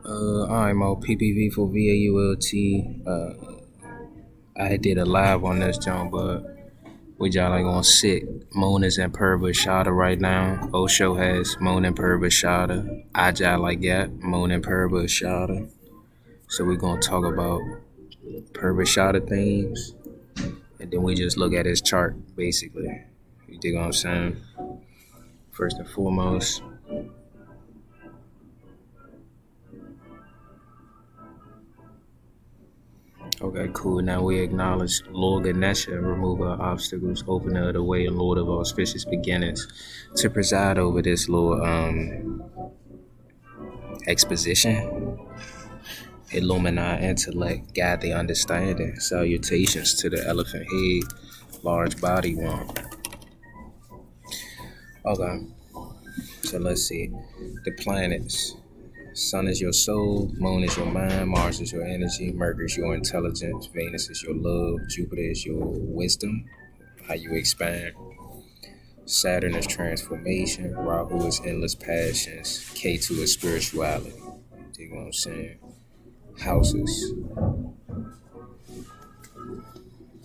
I'm on PPV for VAULT. I did a live on this jump, but we y'all ain't gonna sit. Moon is in Purva Ashada right now. Osho has Moon in Purva Ashada. I like that. Moon in Purva Ashada. So we're gonna talk about Purva Ashada themes, and then we just look at his chart, basically. You dig what I'm saying? First and foremost. Okay, cool. Now we acknowledge Lord Ganesha, remover of obstacles, opener of the way, and Lord of auspicious beginnings, to preside over this little exposition, illumine intellect, guide the understanding. Salutations to the elephant head, large body one. Okay, so let's see. The planets. Sun is your soul, Moon is your mind, Mars is your energy, Mercury is your intelligence, Venus is your love, Jupiter is your wisdom, how you expand. Saturn is transformation, Rahu is endless passions, K2 is spirituality. You know what I'm saying? Houses.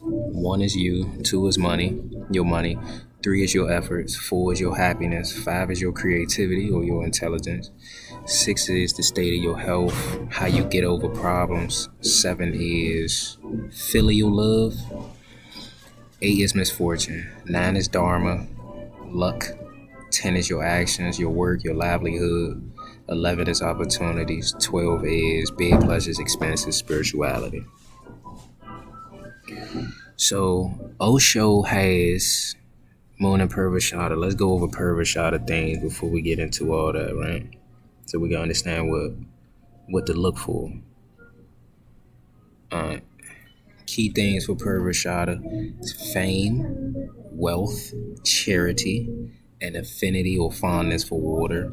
1 is you, 2 is money, your money, 3 is your efforts, 4 is your happiness, 5 is your creativity or your intelligence, 6 is the state of your health, how you get over problems, 7 is filial love, 8 is misfortune, 9 is dharma, luck, 10 is your actions, your work, your livelihood, 11 is opportunities, 12 is big pleasures, expenses, spirituality. So Osho has Moon and Purva Ashada. Let's go over Purva Ashada things before we get into all that, right? So we can understand what to look for. Key things for Purva Ashada is fame, wealth, charity, and affinity or fondness for water.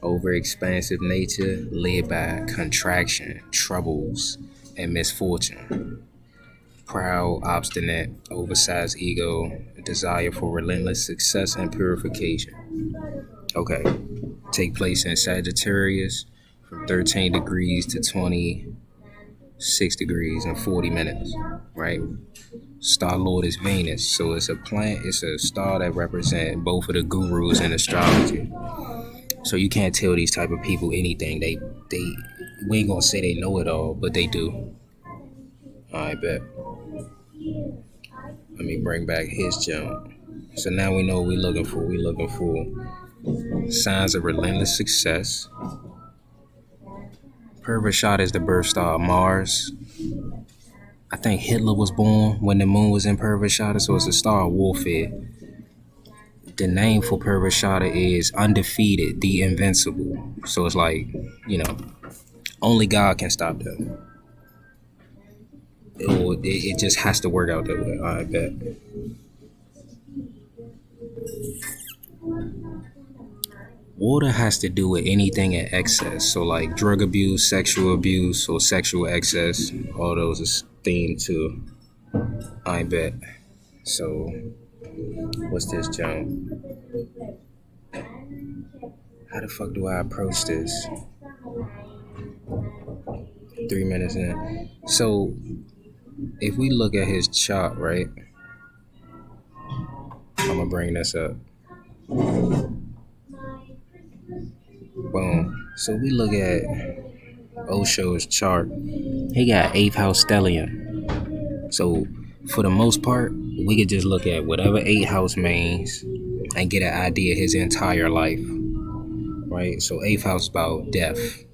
Overexpansive nature led by contraction, troubles, and misfortune. Proud, obstinate, oversized ego, desire for relentless success and purification. Okay, take place in Sagittarius from 13 degrees to 26 degrees in 40 minutes, right? Star Lord is Venus, so it's a star that represents both of the gurus in astrology. So you can't tell these type of people anything. We ain't gonna say they know it all, but they do. I bet. Let me bring back his jump. So now we know what we're looking for. We're looking for signs of relentless success. Purva Ashada is the birth star of Mars. I think Hitler was born when the moon was in Purva Ashada, so it's a star of warfare. The name for Purva Ashada is undefeated, the invincible. So it's like, only God can stop them. It just has to work out that way. I bet. Water has to do with anything in excess. So like drug abuse, sexual abuse, or sexual excess. All those is themed too. I bet. So what's this jump? How the fuck do I approach this? 3 minutes in. So if we look at his chart, right? I'm gonna bring this up. Boom. So we look at Osho's chart. He got 8th house stellium. So for the most part, we could just look at whatever 8th house means and get an idea of his entire life. Right? So 8th house is about death,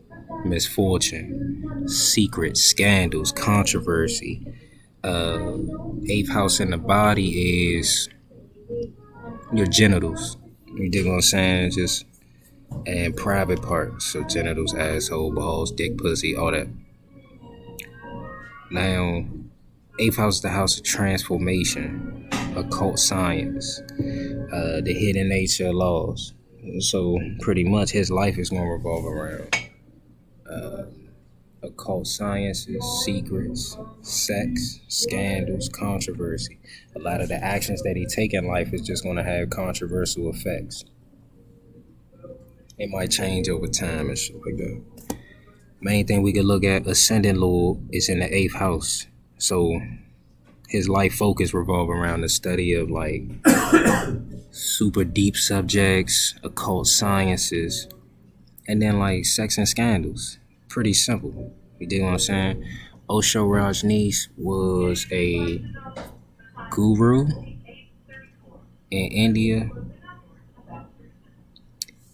misfortune, secrets, scandals, controversy. 8th house in the body is your genitals. You dig what I'm saying? And private parts. So genitals, asshole, balls, dick, pussy, all that. Now, 8th house is the house of transformation, occult science, the hidden nature of laws. So pretty much his life is going to revolve around occult sciences, secrets, sex, scandals, controversy. A lot of the actions that he take in life is just going to have controversial effects. It might change over time and shit like that. Main thing we could look at, ascendant lord is in the 8th house. So his life focus revolve around the study of like super deep subjects, occult sciences, and then like sex and scandals. Pretty simple. You dig what I'm saying? Osho Rajneesh was a guru in India.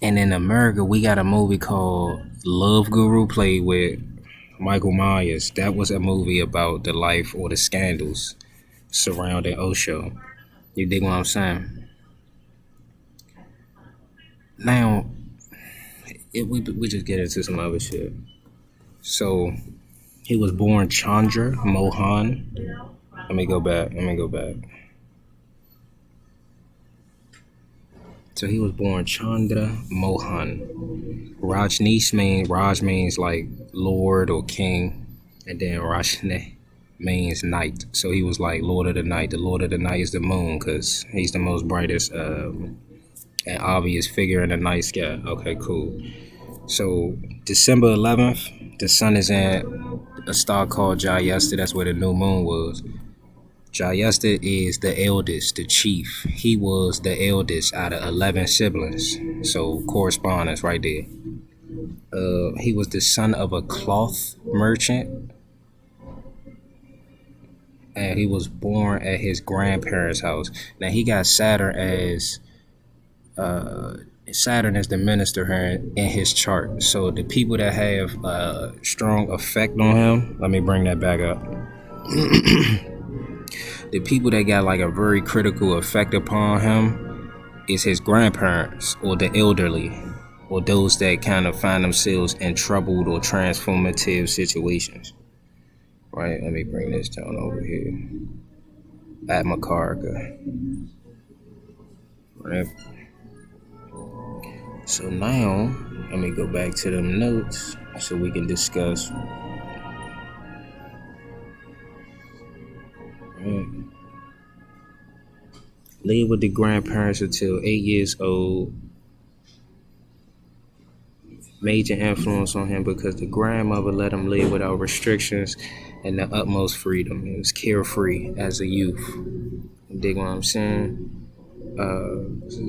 And in America, we got a movie called Love Guru, played with Michael Myers. That was a movie about the life or the scandals surrounding Osho. You dig what I'm saying? Now, we just get into some other shit. So, he was born Chandra Mohan. Let me go back. So he was born Chandra Mohan. Raj means like Lord or King, and then Rajne means night. So he was like Lord of the Night. The Lord of the Night is the moon because he's the most brightest and obvious figure in the night sky. Okay, cool. So December 11th, the sun is in a star called Jayesta. That's where the new moon was. Jayesta is the eldest, the chief. He was the eldest out of 11 siblings. So correspondence right there. He was the son of a cloth merchant. And he was born at his grandparents' house. Now he got Saturn as Saturn is the minister here in his chart. So the people that have a strong effect on him, let me bring that back up. The people that got like a very critical effect upon him is his grandparents or the elderly or those that kind of find themselves in troubled or transformative situations. Right, let me bring this down over here. At my karaka. Right. So now, let me go back to them notes so we can discuss. Right. Live with the grandparents until 8 years old. Major influence on him because the grandmother let him live without restrictions and the utmost freedom. He was carefree as a youth. You dig what I'm saying?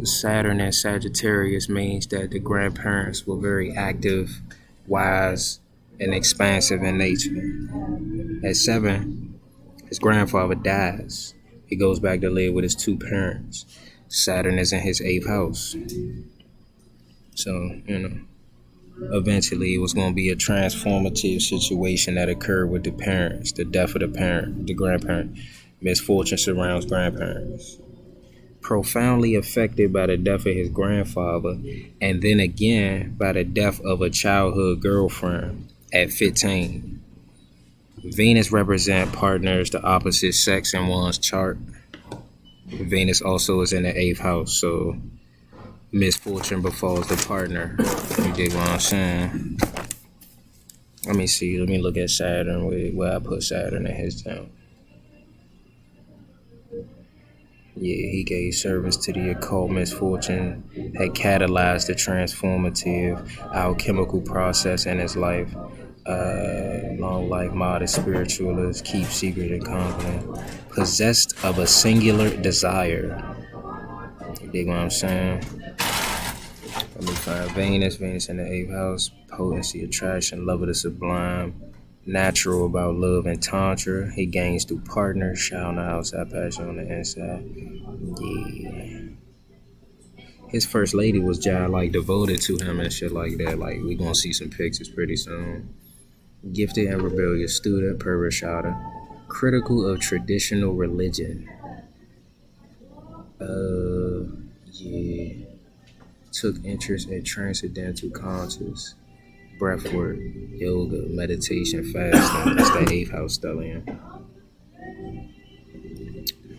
Saturn and Sagittarius means that the grandparents were very active, wise, and expansive in nature. At 7, his grandfather dies. He goes back to live with his 2 parents. Saturn is in his 8th house. So, eventually it was going to be a transformative situation that occurred with the parents, the death of the parent, the grandparent. Misfortune surrounds grandparents. Profoundly affected by the death of his grandfather, and then again by the death of a childhood girlfriend at 15. Venus represents partners, the opposite sex in one's chart. Venus also is in the 8th house, so misfortune befalls the partner. You dig what I'm saying? Let me see. Let me look at Saturn, where I put Saturn in his town. Yeah, he gave service to the occult. Misfortune had catalyzed the transformative alchemical process in his life. Long life, modest spiritualist, keep secret and confident, possessed of a singular desire. You dig what I'm saying? Let me find Venus in the 8th house, potency, attraction, love of the sublime, natural about love and tantra. He gains through partners, shout on the outside, passion on the inside. Yeah. His first lady was like devoted to him and shit like that. Like, we gonna see some pictures pretty soon. Gifted and rebellious student, Purva Ashada. Critical of traditional religion. Yeah. Took interest in transcendental conscious, breathwork, yoga, meditation, fasting. That's the 8th house stellium.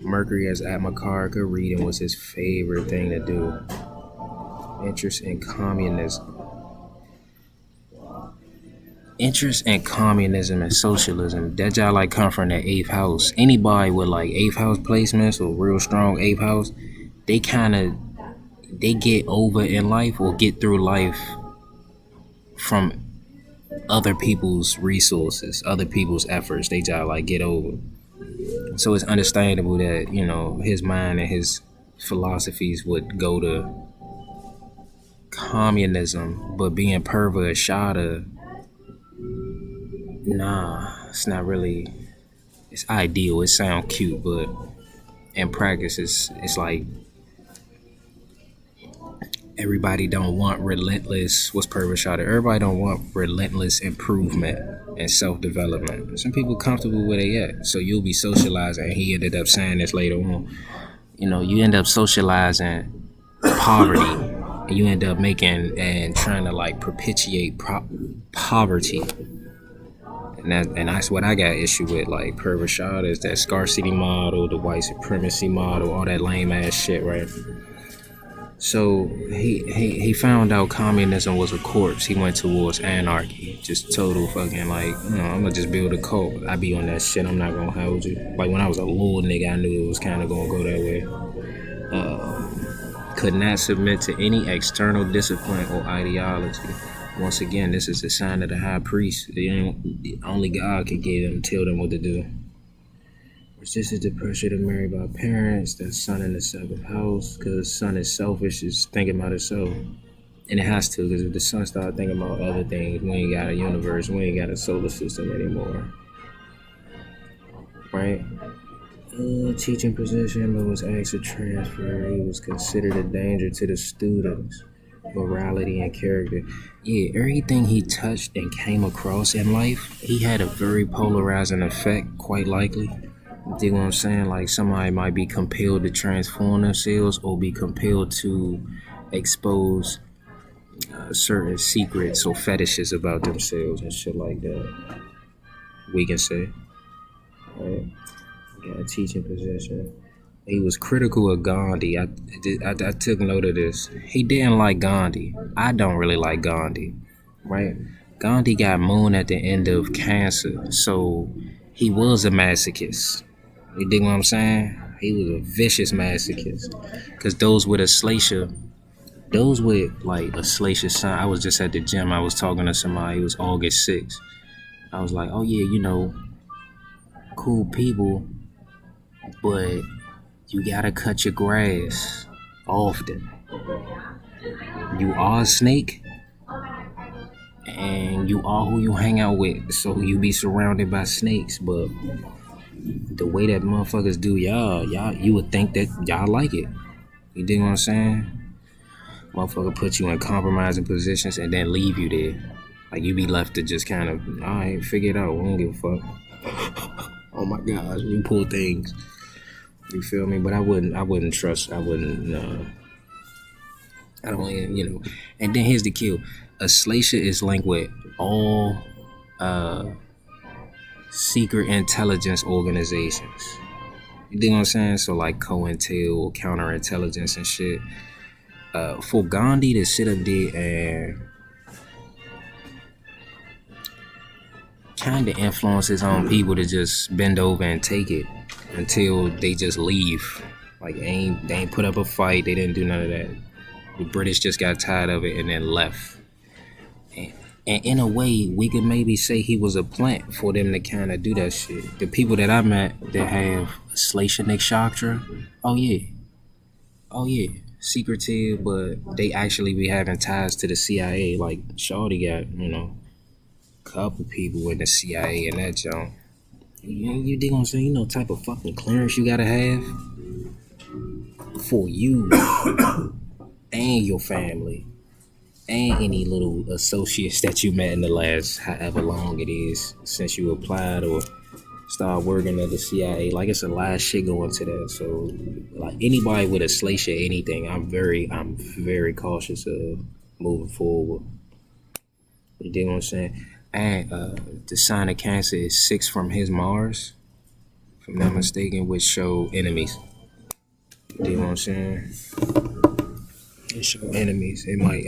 Mercury as Atmakaraka, reading was his favorite thing to do. Interest in communism. Interest in communism and socialism. That y'all like come from the 8th house. Anybody with like 8th house placements or real strong 8th house, they get over in life or get through life from other people's resources, other people's efforts. They just like get over. So it's understandable that, you know, his mind and his philosophies would go to communism, but being Purva Ashada, nah, it's not really. It's ideal. It sounds cute, but in practice, it's like everybody don't want relentless. What's Purva Ashada? Everybody don't want relentless improvement and self development. Some people comfortable where they at, so you'll be socializing. And he ended up saying this later on. You know, you end up socializing poverty. And you end up making and trying to like perpetuate poverty. And that's what I got issue with, like Purva Ashada is that scarcity model, the white supremacy model, all that lame ass shit, right? So he found out communism was a corpse. He went towards anarchy, just total fucking like, you know, I'm gonna just build a cult. I be on that shit. I'm not gonna hold you. Like when I was a little nigga, I knew it was kind of gonna go that way. Could not submit to any external discipline or ideology. Once again, this is a sign of the high priest. Only God can tell them what to do. Resisted the pressure to marry by parents. That's sun in the seventh house, because sun is selfish, is thinking about itself. And it has to, because if the sun starts thinking about other things, we ain't got a universe, we ain't got a solar system anymore. Right? Teaching position, but was asked to transfer. He was considered a danger to the students. Morality and character. Yeah, everything he touched and came across in life, he had a very polarizing effect, quite likely. You dig what I'm saying? Like somebody might be compelled to transform themselves or be compelled to expose certain secrets or fetishes about themselves and shit like that. We can say. Right? Got a teaching position. He was critical of Gandhi. I took note of this. He didn't like Gandhi. I don't really like Gandhi, right? Gandhi got moon at the end of Cancer, so he was a masochist. You dig what I'm saying? He was a vicious masochist. Because those with a Slatia sun, I was just at the gym. I was talking to somebody. It was August 6th. I was like, oh yeah, you know, cool people, but you gotta cut your grass often. You are a snake, and you are who you hang out with, so you be surrounded by snakes. But the way that motherfuckers do y'all, you would think that y'all like it. You dig what I'm saying? Motherfucker put you in compromising positions and then leave you there. Like you be left to just kind of, alright, figure it out. We don't give a fuck. Oh my gosh, you pull things. You feel me? But I wouldn't trust. I don't, you know. And then here's the kill. A Slatia is linked with all secret intelligence organizations. You dig what I'm saying? So like COINTEL, counterintelligence and shit. For Gandhi to sit up there and kind of influence his own people to just bend over and take it until they just leave. Like they ain't put up a fight. They didn't do none of that. The British just got tired of it and then left. And in a way, we could maybe say he was a plant for them to kind of do that shit. The people that I met that have Slatia Nakshatra, oh yeah, secretive, but they actually be having ties to the CIA. Like Shawty got, you know, a couple people in the CIA and that junk. You dig what I'm saying? You know, type of fucking clearance you gotta have for you and your family and any little associates that you met in the last however long it is since you applied or started working at the CIA. Like it's a lot of shit going to that. So like anybody with a Slatia anything, I'm very cautious of moving forward. You dig what I'm saying? And the sign of Cancer is 6 from his Mars, if I'm not mistaken, which show enemies. You dig what I'm saying? It show enemies. It might.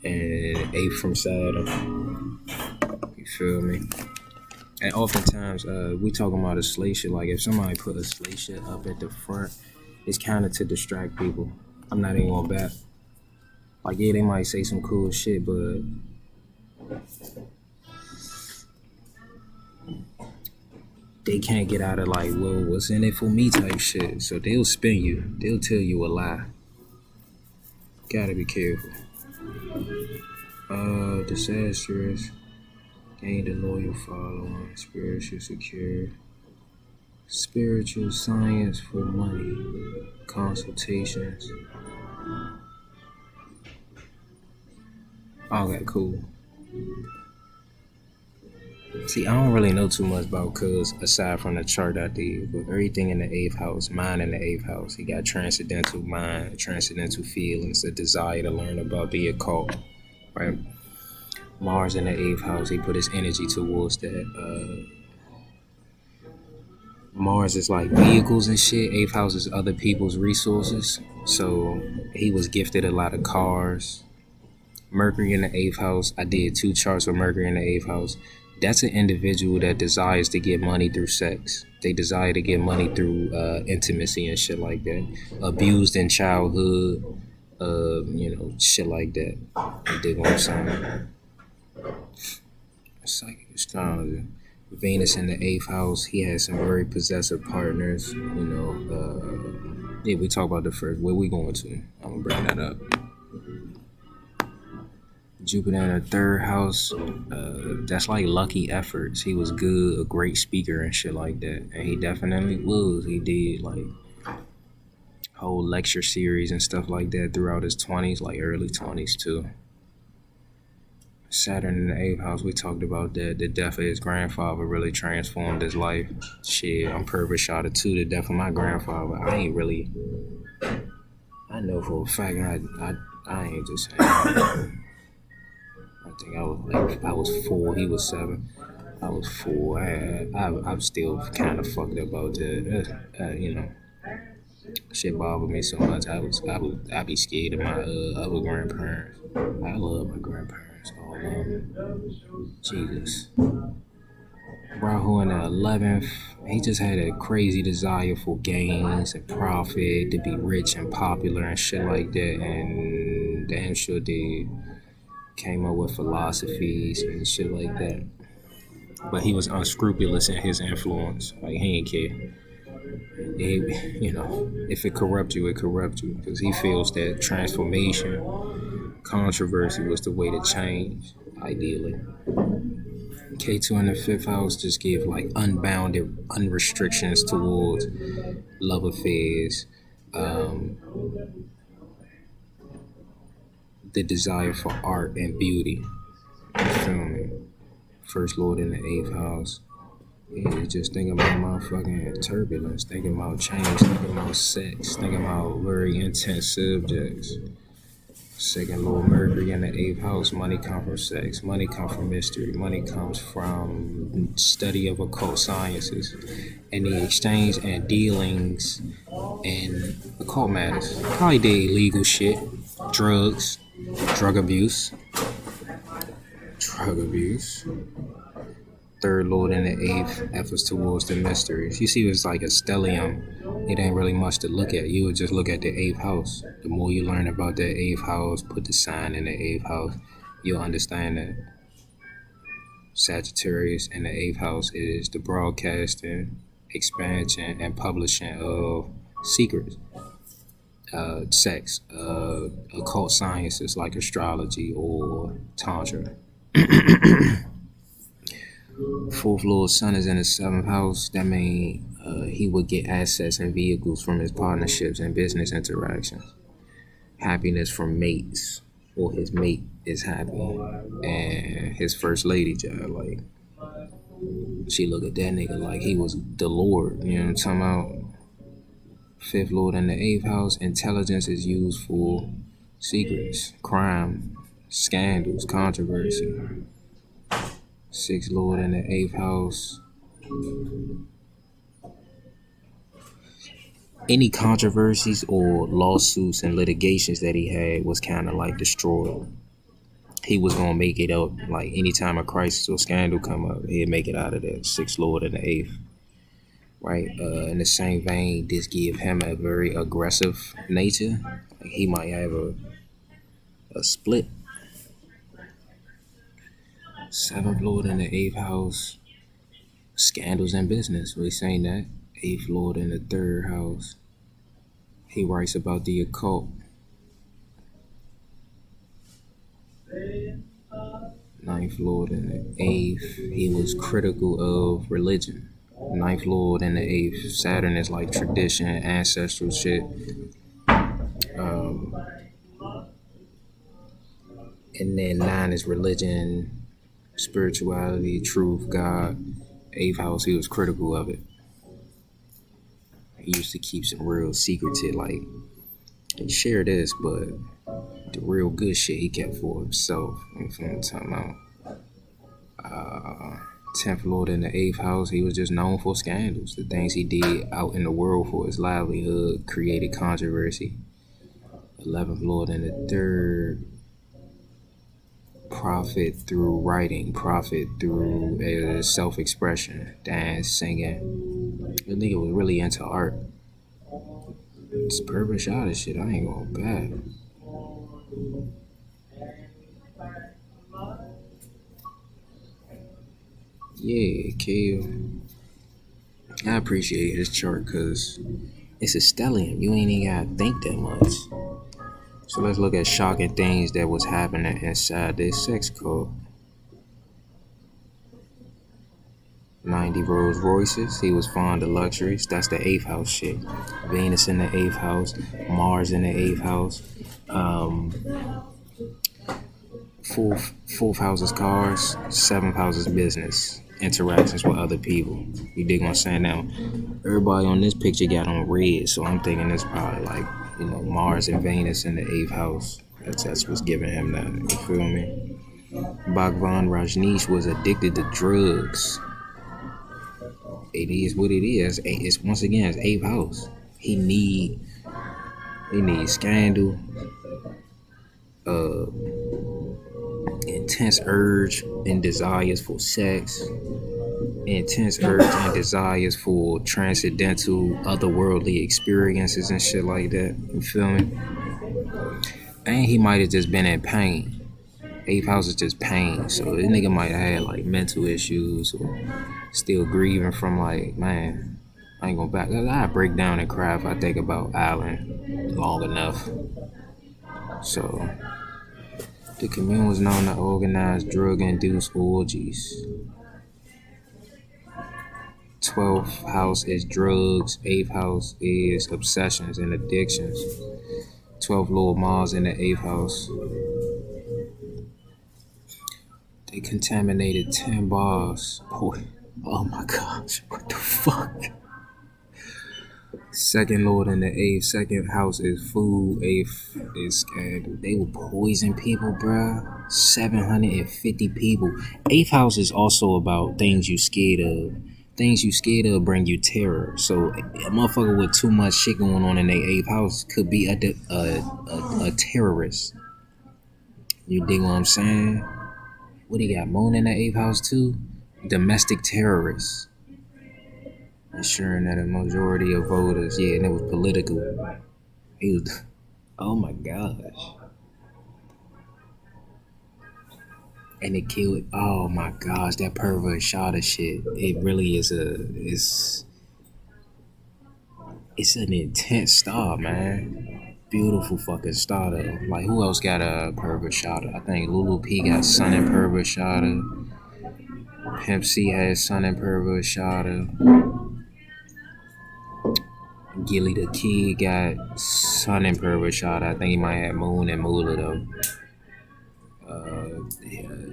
And 8 from Saturn. You feel me? And oftentimes, we talking about a Slatia. Like if somebody put a Slatia up at the front, it's kind of to distract people. I'm not even gonna bet. Like, yeah, they might say some cool shit, but they can't get out of like, well, what's in it for me type shit. So they'll spin you. They'll tell you a lie. Gotta be careful. Disastrous. Gained a loyal following. Spiritual secure. Spiritual science for money. Consultations. Okay, cool. See, I don't really know too much about Cuz aside from the chart I did, but everything in the eighth house, mind in the eighth house. He got transcendental mind, transcendental feelings, a desire to learn about the occult, right? Mars in the eighth house, he put his energy towards that. Mars is like vehicles and shit. Eighth house is other people's resources. So he was gifted a lot of cars. Mercury in the eighth house. I did 2 charts with Mercury in the eighth house. That's an individual that desires to get money through sex. They desire to get money through intimacy and shit like that. Abused in childhood, shit like that. You dig what I'm saying? Psychic astrology. Venus in the eighth house. He has some very possessive partners. Yeah, we talk about the first. Where we going to? I'm gonna bring that up. Jupiter in the third house, that's like lucky efforts. He was good, a great speaker and shit like that. And he definitely was. He did like whole lecture series and stuff like that throughout his 20s, like early 20s too. Saturn in the eighth house, we talked about that. The death of his grandfather really transformed his life. Shit, I'm Purva Ashada too. The death of my grandfather, I know for a fact I ain't just saying. I think I was 4. He was 7. I was 4. I'm still kind of fucked up about that. Shit bothered me so much. I be scared of my other grandparents. I love my grandparents. All of them. Jesus. Rahu in the 11th. He just had a crazy desire for gains and profit, to be rich and popular and shit like that. And damn sure did. Came up with philosophies and shit like that. But he was unscrupulous in his influence. Like, he ain't care. If it corrupt you, it corrupt you. Because he feels that transformation, controversy was the way to change, ideally. K2 in the 5th house just give like unbounded unrestrictions towards love affairs, the desire for art and beauty. You feel me? First Lord in the 8th house. Yeah, just thinking about motherfucking turbulence, thinking about change, thinking about sex, thinking about very intense subjects. Second Lord Mercury in the 8th house, money comes from sex, money comes from mystery, money comes from study of occult sciences, and the exchange and dealings in occult matters. Probably did illegal shit, drugs, drug abuse. Third Lord in the 8th, efforts towards the mysteries. You see, it's like a stellium. It ain't really much to look at. You would just look at the 8th house. The more you learn about the 8th house, put the sign in the 8th house, you'll understand that Sagittarius in the 8th house is the broadcasting, expansion, and publishing of secrets, sex, occult sciences like astrology or tantra. Fourth Lord Sun is in the 7th house. That means he would get assets and vehicles from his partnerships and business interactions. Happiness from mates, or his mate is happy, and his first lady job, like, she look at that nigga like he was the Lord. You know what I'm talking about? 5th Lord in the 8th house. Intelligence is used for secrets, crime, scandals, controversy. 6th Lord in the 8th house. Any controversies or lawsuits and litigations that he had was kind of like destroyed. He was gonna make it up. Like, anytime a crisis or scandal come up, he'd make it out of that. 6th Lord in the 8th. right? In the same vein, this give him a very aggressive nature. Like he might have a split. Seventh Lord in the eighth house, scandals in business. We saying that. Eighth Lord in the third house, he writes about the occult. Ninth Lord in the eighth, he was critical of religion. Ninth Lord in the eighth, Saturn is like tradition, ancestral shit. Um, and then nine is religion, spirituality, truth, God. Eighth house, he was critical of it. He used to keep some real secretive, like, he shared this, but the real good shit he kept for himself. You feel what I'm talking about? 10th Lord in the 8th house, he was just known for scandals. The things he did out in the world for his livelihood created controversy. 11th Lord in the 3rd, profit through writing, profit through self-expression, dance, singing. The nigga was really into art. It's Purva Ashada shit, I ain't going back. Yeah, kid. I appreciate his chart because it's a stellium. You ain't even gotta think that much. So let's look at shocking things that was happening inside this sex cult. 90 Rolls Royces. He was fond of luxuries. That's the 8th house shit. Venus in the 8th house. Mars in the 8th house. Fourth house is cars. 7th house is business. Interactions with other people. You dig what I'm saying? Now, everybody on this picture got on red, so I'm thinking it's probably like, Mars and Venus in the 8th house. That's what's giving him that. You feel me? Bhagwan Rajneesh was addicted to drugs. It is what it is. It's once again, it's 8th house. He needs scandal, intense urge and desires for sex, intense urge and desires for transcendental, otherworldly experiences and shit like that. You feel me? And he might have just been in pain. 8th house is just pain. So this nigga might have had like mental issues or still grieving from like, man, I ain't gonna back. I break down and cry if I think about Allen long enough. So the commune was known to organize drug-induced orgies. 12th house is drugs. 8th house is obsessions and addictions. 12th Lord Mars in the 8th house. They contaminated 10 bars. Boy, oh my gosh, what the fuck? 2nd Lord in the 8th. 2nd house is food. 8th is scandal. They will poison people, bruh. 750 people. 8th house is also about things you scared of. Things you scared of bring you terror. So a motherfucker with too much shit going on in their 8th house could be a terrorist. You dig what I'm saying? What he got? Moon in the 8th house too? Domestic terrorists. Ensuring that a majority of voters, yeah, and it was political. He was, oh my gosh. And it killed, oh my gosh, that Purva Ashada shit. It really is it's an intense star, man. Beautiful fucking star though. Like, who else got a Purva Ashada? I think Lulu P got Sun and Purva Ashada. Pimp C has Sun and Purva Ashada. Gilly the Kid got Sun and Purva Ashada. I think he might have Moon and Moolah though.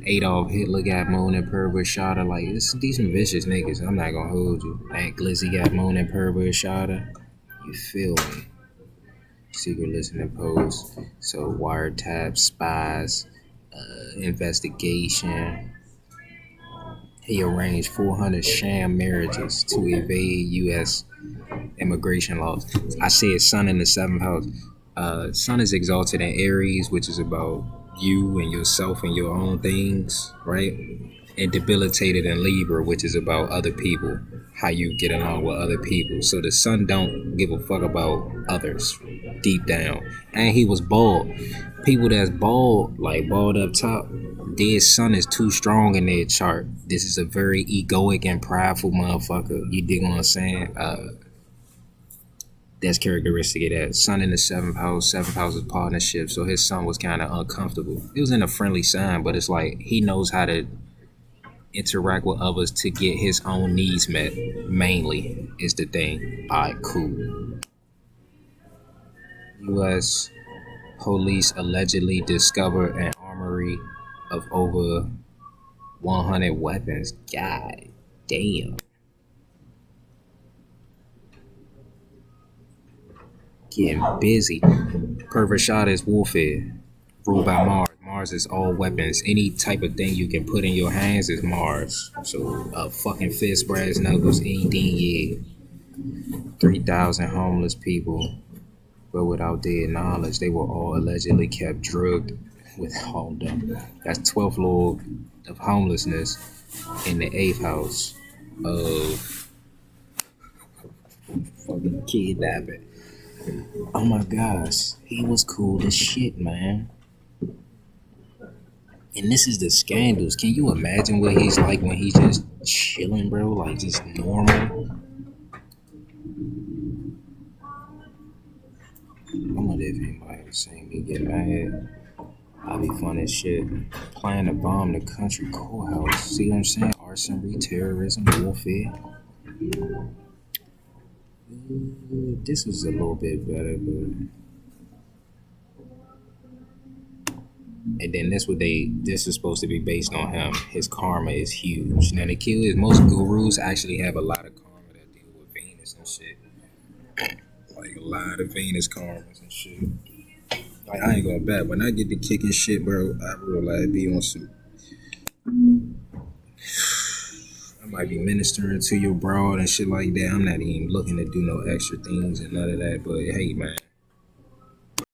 Adolf Hitler got Moon and Purva Ashada. Like, these some vicious niggas. I'm not gonna hold you. Aunt Glizzy got Moon and Purva Ashada. You feel me? Secret listening posts. So wiretap, spies, investigation. He arranged 400 sham marriages to evade U.S. immigration laws. I said Sun in the 7th house. Sun is exalted in Aries, which is about you and yourself and your own things, right? and debilitated in Libra, which is about other people, how you get along with other people. So the sun don't give a fuck about others deep down. And he was bald. People that's bald, like bald up top, their sun is too strong in their chart. This is a very egoic and prideful motherfucker. You dig what I'm saying? That's characteristic of that. Sun in the seventh house. Seventh house is partnership. So his sun was kind of uncomfortable. It was in a friendly sign, but it's like he knows how to interact with others to get his own needs met. Mainly is the thing. Alright, cool. U.S. police allegedly discovered an armory of over 100 weapons. God damn. Getting busy. Purva Ashada is warfare, ruled by Mars. Mars is all weapons. Any type of thing you can put in your hands is Mars. So, fucking fist, brass knuckles, anything, yeah. 3,000 homeless people, but without their knowledge, they were all allegedly kept drugged with hold up. That's 12th lord of homelessness in the 8th house of fucking kidnapping. Oh my gosh, he was cool as shit, man. And this is the scandals. Can you imagine what he's like when he's just chilling, bro? Like just normal. I wonder if anybody was saying me get mad. I'll be fun as shit. Planning to bomb the country courthouse. See what I'm saying? Arson, terrorism, warfare. This is a little bit better, but. And then this is supposed to be based on him. His karma is huge. Now the key is most gurus actually have a lot of karma that deal with Venus and shit. Like a lot of Venus karmas and shit. Like I ain't gonna bet. When I get to kicking shit, bro, I will like be on some. I might be ministering to your broad and shit like that. I'm not even looking to do no extra things and none of that. But hey, man.